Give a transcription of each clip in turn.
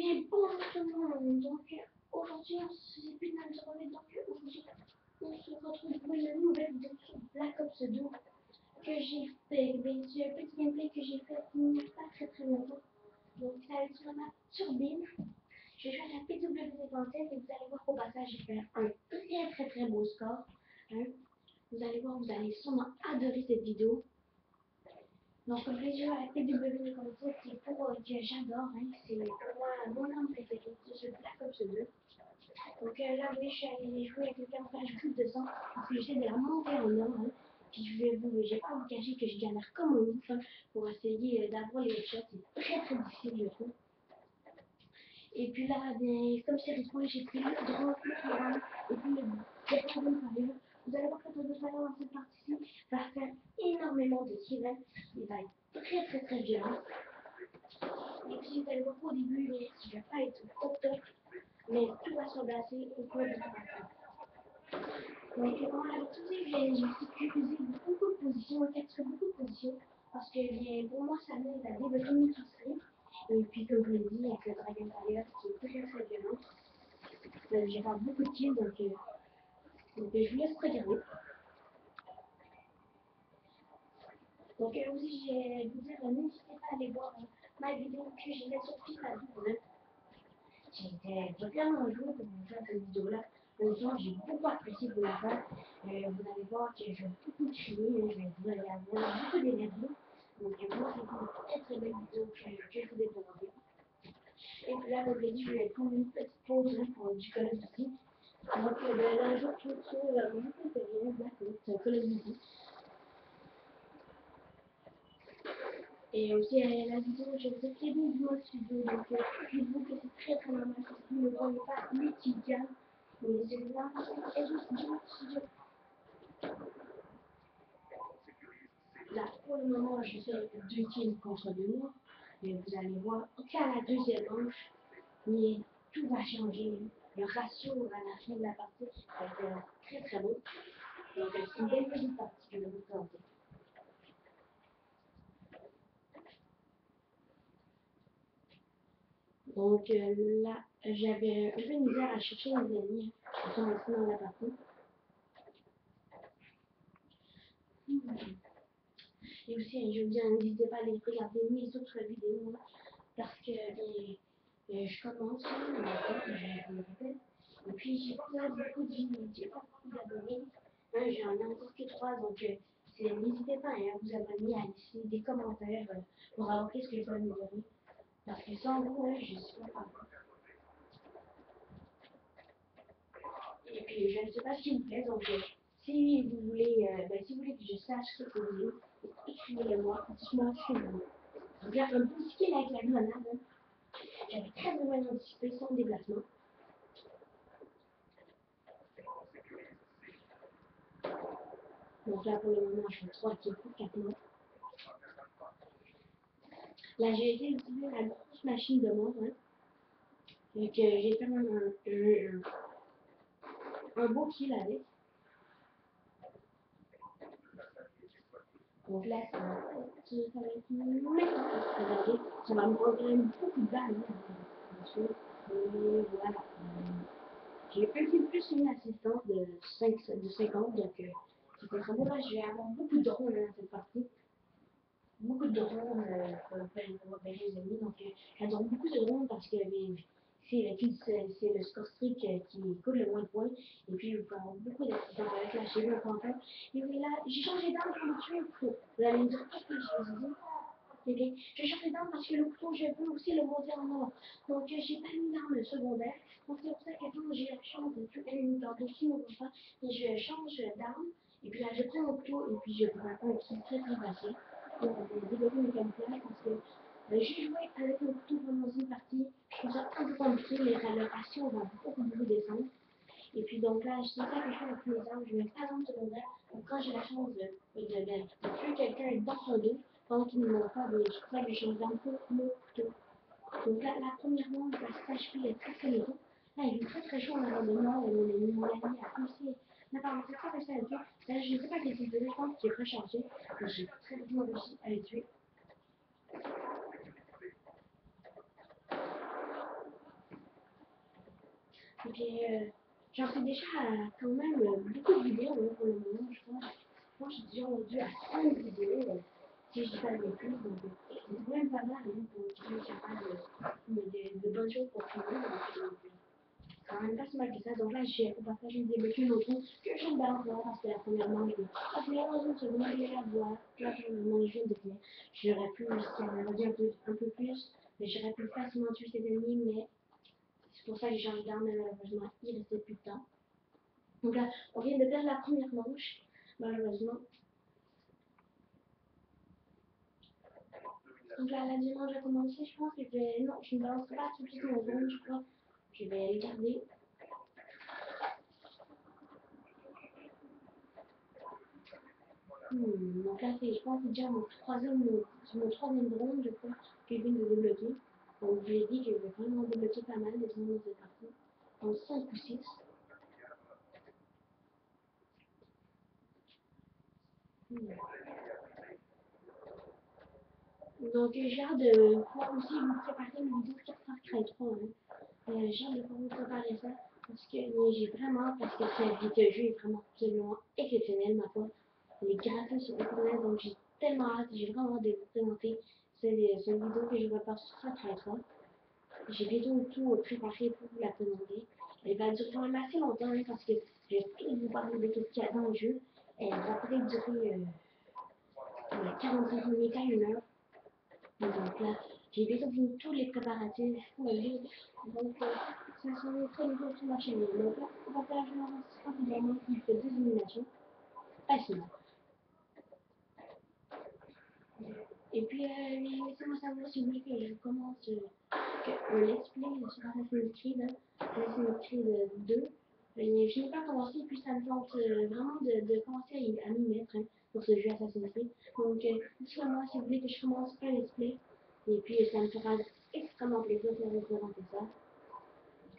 bien, bonjour tout le monde. Donc, aujourd'hui, c'est plus de même se remettre. Donc, aujourd'hui, on se retrouve pour une nouvelle vidéo sur Black Ops 2 que j'ai fait. C'est un petit gameplay que j'ai fait il n'y a pas très longtemps. Donc, ça va être sur la map Turbine. Je vais faire la PW57 et vous allez voir qu'au passage, j'ai fait un très beau score. Hein. Vous allez voir, vous allez sûrement adorer cette vidéo. Donc, je vais jouer à la PW57, c'est pour que j'adore, hein. C'est pour moi mon arme préférée, c'est ce Black Ops 2. Donc là, oui, je suis allée jouer avec quelqu'un pour faire plus de 200, parce que j'essaie de la monter en or, hein. Puis j'ai pas vous cacher que je galère comme un ouf, hein, pour essayer d'avoir les headshots, c'est très difficile, je trouve. Et puis là, bien, comme c'est respawn, j'ai pris le drone, le programme, et puis le Dragon Fire. Vous allez voir que le Dragon Fire dans cette partie-ci va faire énormément de kills, hein. Il va être très violent. Et puis vous allez voir qu'au début, je vais pas être au top, mais tout va se remplacer au cours de la partie. Donc on a tout dit, j'ai sécurisé beaucoup de positions, en fait, beaucoup de positions, parce que bien, pour moi, ça m'aide à développer mes transcrits. Et puis comme je l'ai dit, avec le Dragon Fire, qui est très violent, j'ai fait beaucoup de kills, donc je vous laisse regarder. Donc aussi, je vais vous dire, n'hésitez pas à aller voir ma vidéo que j'ai faite sur FIFA 12. J'étais vraiment heureux pour vous faire cette vidéo-là. Honnêtement, j'ai beaucoup apprécié de la faire. Vous allez voir que je vais beaucoup crier, je vais avoir beaucoup d'énergie. Donc moi, c'est une très belle vidéo que je vous ai présentée. Et puis là, aujourd'hui, je vais prendre une petite pause pour du Call of Duty. Donc un jour, tout ça, mon préféré, c'est Call of Duty. Et aussi, la vidéo, je vous ai fait du mode studio, donc dites-vous que c'est très normal, parce que vous ne voyez pas les petits gars, mais c'est vraiment et juste du mode studio. Là, pour le moment, je fais 2 kills contre 2 morts, mais vous allez voir qu'à la deuxième manche, mais tout va changer. Le ratio à la fin de la partie va être très bon. Donc, c'est une belle petite partie que je vais vous présenter. Donc là, j'avais un peu de misère à chercher les ennemis qui sont restés dans la partie. Et aussi, je vous dis, n'hésitez pas à aller regarder mes autres vidéos, parce que je commence, je vous le répète. Et puis, j'ai pas beaucoup de vidéos, j'ai pas beaucoup d'abonnés. J'en ai encore que 3, donc n'hésitez pas à vous abonner, à laisser des commentaires pour avoir qu'est-ce que je peux améliorer. Parce que sans vous, je suis pas capable. Et puis, je ne sais pas ce qui me plaît, donc si vous voulez que je sache ce que vous voulez, écrivez-le moi, dites-moi ce que vous voulez. Donc là, un petit skill avec la grenade, hein. J'avais très bien anticipé son déplacement. Donc là, pour le moment, je fais 3 kills pour 4 morts. Là, j'ai été utiliser la grosse machine de mort, hein. Donc j'ai fait un beau kill avec. Donc là, ça va être maintenant. Ça va me prendre quand même beaucoup de balles, hein, bien sûr. Et voilà. J'ai un peu plus une assistance de 50, donc c'était très beau. Là, je vais avoir beaucoup de drones dans cette partie. Beaucoup de drones pour repérer les ennemis. Donc, j'adore beaucoup de drones parce que c'est le score streak qui coûte le moins de points. Et puis, vous pouvez avoir beaucoup d'assistance avec la chez le pantin. Et oui, là, j'ai changé d'arme pour le tuer au couteau. Vous allez me dire, qu'est-ce que je vous dis? Okay. J'ai changé d'arme parce que le couteau, je peux aussi le monter en or. Donc, j'ai pas mis d'arme secondaire. Donc, c'est pour ça que quand j'ai la chance de tuer un ennemi dans le film, je change d'arme. Et puis là, je prends mon couteau et puis je prends un kill très facile. Donc, développer mes camouflages parce que j'ai joué avec le couteau pendant une partie. Je trouve ça un peu compliqué, mais le ratio va beaucoup descendre. Et puis donc là, c'est ça que je fais avec mes armes. Je mets pas d'arme secondaire. Donc quand j'ai la chance de tuer quelqu'un dans son dos, pendant qu'il ne me voit pas, je pourrais lui changer d'arme pour mon couteau. Donc là, premièrement, la stage fille est très longtemps. Là, il est très chaud en avant de moi, et mon ami a aussi. N'a pas réussi à réussir à le tuer. Là, je ne sais pas qu'est-ce qu'il faisait, je pense qu'il est rechargé. Mais j'ai très bien réussi à le tuer. Et puis, j'en fais déjà quand même beaucoup de vidéos hein, pour le moment, je crois. Moi, j'ai déjà rendu à 5 vidéos, si je dis pas de bêtises. Donc, c'est quand même pas mal hein, pour une vidéo capable de bonnes choses pour filmer. Donc, quand même pas si mal que ça. Donc là, j'ai partagé une vidéo une autre que je ne balance pas parce que la première manche, la première manche, c'est vraiment bien la voix. Là, je viens de finir. J'aurais pu, si elle avait dit un peu plus, mais j'aurais pu facilement tuer cet ennemi, mais c'est pour ça que j'ai changé d'arme, mais malheureusement, il restait plus de temps. Donc là, on vient de perdre la première manche, malheureusement. Donc là, la deuxième manche a commencé, je pense que je vais... Non, je ne balancerai pas tout de suite mon drone, je crois. Je vais le garder. Donc là, c'est, je pense, déjà mon troisième drone, je crois, que je viens de débloquer. Donc je l'ai dit que je vais vraiment débloquer pas mal de drones dans cette partie. Donc 5 ou 6. Donc j'ai hâte de pouvoir aussi vous préparer une vidéo sur Far Cry 3. Hein. J'ai hâte de pouvoir vous préparer ça. Parce que j'ai vraiment, parce que ce jeu est vraiment absolument exceptionnel, ma foi. Les graphismes sont exceptionnels, donc j'ai tellement hâte, j'ai vraiment hâte de vous présenter cette vidéo que je prépare sur Far Cry 3. J'ai bientôt tout préparé pour vous la présenter. Elle va durer quand même assez longtemps hein, parce que je vais tout vous parler de ce qu'il y a dans le jeu. Elle va peut-être durer 45 minutes à 1 heure. Donc là, j'ai bientôt fini tous les préparatifs pour le jeu. Donc ça sera très bientôt sur ma chaîne. Donc là, on va faire la génération rapidement qui fait 2 éliminations. Facilement. Et puis, laissez-moi savoir si vous voulez que je commence un let's play sur Assassin's Creed, hein, Assassin's Creed 2. Je n'ai pas commencé, puis ça me tente vraiment de commencer à m'y mettre hein, pour ce jeu Assassin's Creed. Donc, dites-moi si vous voulez que je commence un let's play. Et puis, ça me fera extrêmement plaisir de vous présenter ça.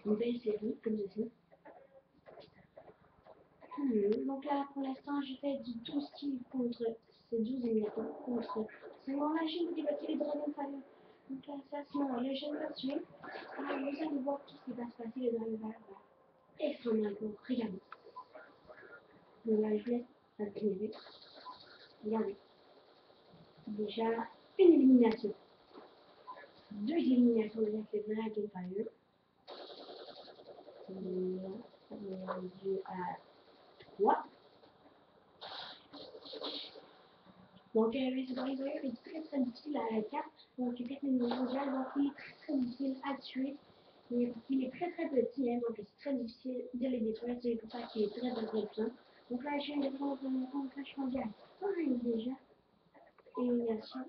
Une belle série, comme ceci. Donc là, pour l'instant, je fais du 12 kills contre ces 12 éliminateurs. Contre c'est mon machine qui va tuer les Dragonfire. Donc là, ça, sinon, le jeune va tuer. Alors, vous allez voir tout ce qui va se passer. Le Dragonfire va extrêmement court. Regardez. Donc là, je laisse accélérer. Regardez. Déjà, une élimination. 2 éliminations déjà que Dragonfire. Là, on est rendu à 3. Donc, les Dragonfire est très difficile à 4. Donc, 4 mondial, donc il est très difficile à tuer. Il est très petit, hein, donc c'est très difficile de les détruire. C'est pour ça qu'il est très puissant. Donc là, je viens de prendre mon compte, là, je suis rendu à 5 déjà. Élimination.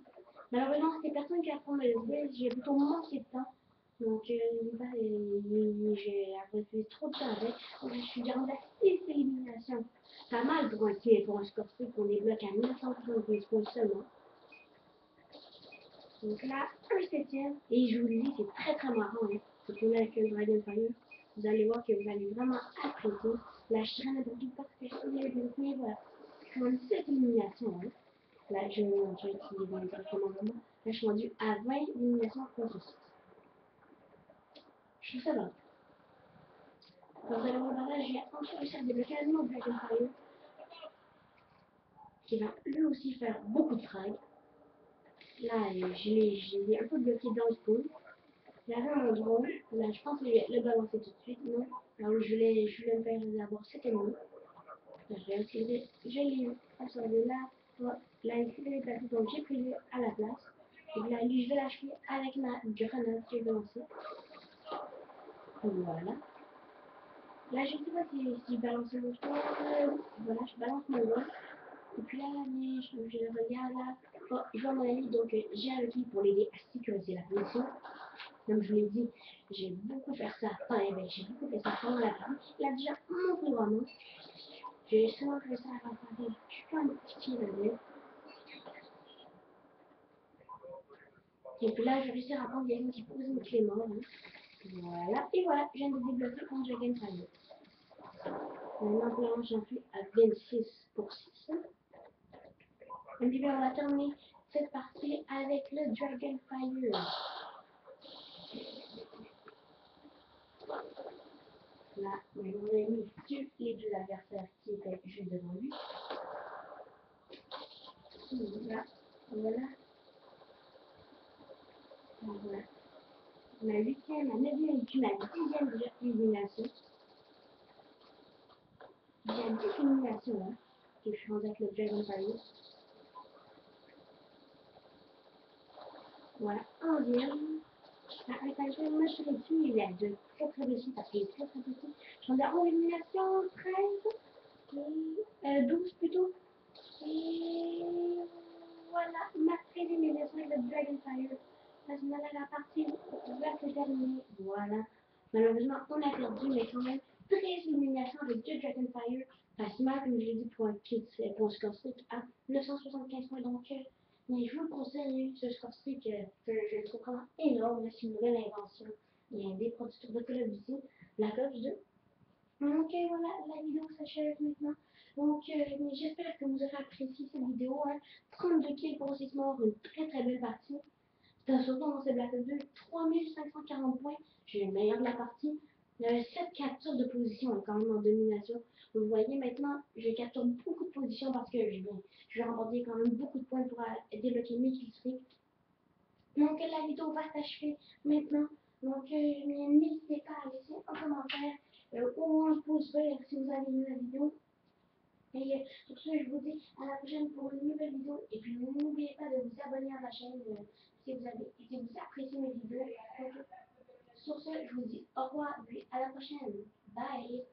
Malheureusement, c'était personne qui a pris le SB, j'ai plutôt manqué de temps. Donc, j'ai refusé trop de temps avec. Donc, je suis rendu à 6 éliminations. Pas mal pour un score strict qu'on débloque à 1975 points seulement. Donc là, un septième, et je vous le dis, c'est très marrant, hein. Ce qu'on a avec le Dragonfire. Vous allez voir que vous allez vraiment apprécier. Là, je dirais n'importe quoi parce que je suis avec le premier, voilà. Quand même 7 éliminations, hein. Là, je vais vous montrer qui est directement vraiment. Là, je suis rendu à 20 éliminations contre 6. Je trouve ça dingue. Donc, vous allez voir, là, j'ai enfin réussi à débloquer un autre Dragonfire qui va lui aussi faire beaucoup de frags. Là, je l'ai un peu bloqué dans le spawn. J'avais un drone, là je pense que je vais le balancer tout de suite, non? Là où je voulais me faire d'abord cet ennemi. Là, je vais utiliser, je l'ai eu, comme ça de là, là il est placé, donc j'ai pris lui à la place. Et là, lui, je vais l'acheter avec ma grenade que je vais lancer. Voilà. Là, je ne sais pas si je balance mon drone, voilà, je balance mon drone. Et puis là, mais je regarde là, oh, je vois mon ami, donc j'ai un outil pour l'aider à sécuriser la position. Comme je vous l'ai dit, j'ai beaucoup fait ça. Enfin, j'ai beaucoup fait ça pendant la partie. Il a déjà montré vraiment. J'ai seulement fait ça à rattraper plein de petits levels. Et puis là, je vais réussir à prendre quelqu'un qui pose une clé mort. Hein. Voilà. Et voilà, je viens de débloquer quand je gagne Fire. Maintenant, j'en suis à 26 pour 6. Et puis on va terminer cette partie avec le Dragonfire. Voilà, mais mon ami tue les deux adversaires qui étaient juste devant lui. Voilà, voilà, voilà. Ma 8e, ma 9e et puis ma 10e élimination. J'ai une petite élimination là, que je suis rendue avec le Dragon Fire. Voilà, 11e. Avec un jeu, moi je l'ai tué, il est de très très petit parce qu'il est très très petit. J'en ai en élimination 13, et, 12 plutôt. Et voilà, ma 13e élimination avec le Dragon Fire. La partie va se terminer. Voilà. Malheureusement, on a perdu, mais quand même, 13 éliminations avec 2 Dragon Fire. Facilement, comme je l'ai dit, pour un kit, pour un score streak à 975 points. Donc, mais je vous conseille ce score streak que je trouve vraiment énorme. C'est une nouvelle invention. Il y a des producteurs de Call of Duty, Black Ops 2. Donc voilà, la vidéo s'achève maintenant. Donc j'espère que vous aurez apprécié cette vidéo. Hein. 32 kills pour 6 morts, une très très belle partie. Surtout dans ce Black Ops 2, 3540 points. J'ai le meilleur de la partie. 7 captures de position quand même en domination. Vous voyez maintenant, je capture beaucoup de positions parce que je vais remporter quand même beaucoup de points pour débloquer mes kills. Donc la vidéo va s'achever maintenant. Donc n'hésitez pas à laisser un commentaire ou un pouce vert si vous avez aimé la vidéo. Et sur ce, je vous dis à la prochaine pour une nouvelle vidéo. Et puis n'oubliez pas de vous abonner à ma chaîne si vous appréciez mes vidéos. Donc, sur ce, je vous dis au revoir et à la prochaine. Bye.